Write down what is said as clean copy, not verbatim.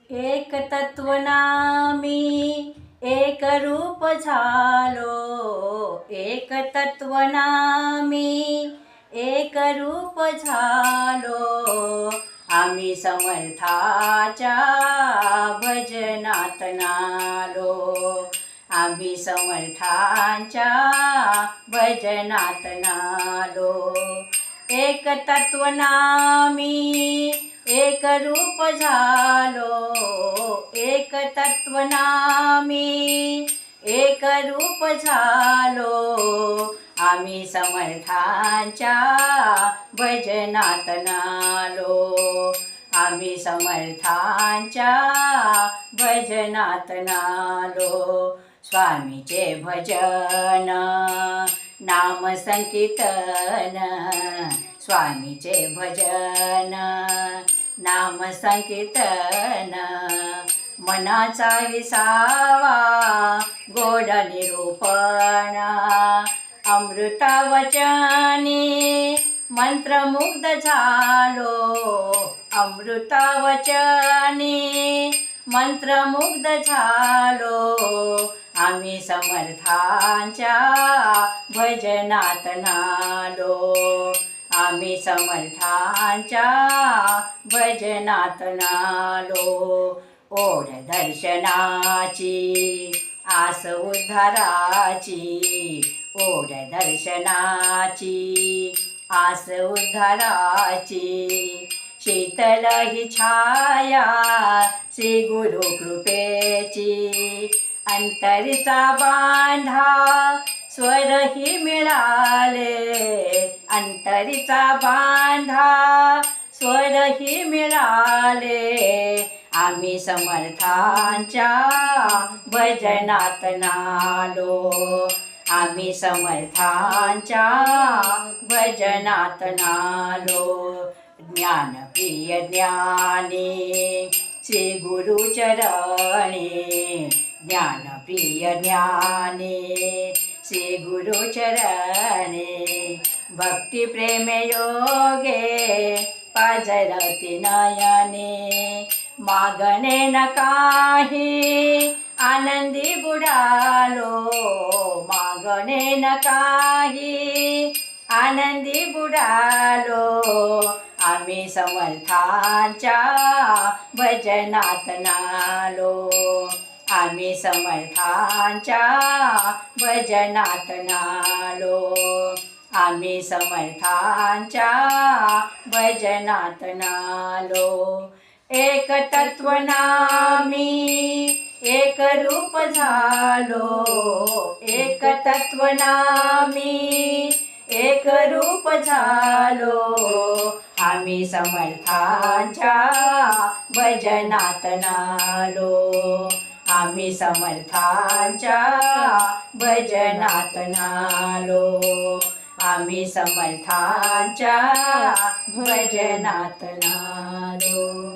एक तत्व नामी एक रूप झालो, एक तत्व नामी एक रूप झालो. आम्ही समर्थाच्या भजनात नालो, आम्ही समर्थांच्या भजनात नालो. एक तत्व नामी एक रूप झालो, एक तत्व नामी एक रूप झालो. आम्ही समर्थांच्या भजनात नालो, आम्ही समर्थांच्या भजनात नालो. स्वामीचे भजन नाम संकीर्तन, स्वामीचे भजन नाम संकीर्तन. मनाचा विसावा गोड निरूपण, अमृता वचनी मंत्रमुग्ध झालो, अमृता वचनी मंत्रमुग्ध झालो. आम्ही समर्थांच्या भजनात नालो, आम्ही समर्थांच्या भजनात नालो. ओढ दर्शनाची आस उद्धाराची, ओढ दर्शनाची आस उद्धाराची. शीतल ही छाया श्री गुरु कृपेची, अंतरीचा बांधा स्वरही मिळाले, अंतरीचा बांधा स्वरही मिळाले. आम्ही समर्थांच्या भजनात नालो, आम्ही समर्थांच्या भजनात नालो. ज्ञानप्रिय ज्ञानी श्री गुरुचरणी, ज्ञानप्रिय ज्ञानी श्री गुरुचरणी. भक्ती प्रेम योगे पाजरती नयने, मागणे न काही आनंदी बुडालो, मागणे न काही आनंदी बुडालो. आम्ही समर्थांच्या भजनात नालो, आम्ही समर्थांच्या भजनात नालो, आम्ही समर्थांच्या भजनात नालो. एक तत्व नामी एक रूप झालो, एक तत्व नामी एक रूप झालो. आम्ही समर्थांच्या भजनात नालो, आम्ही समर्थांच्या भजनात नालो, आम्ही समर्थांच्या भजनात नालो.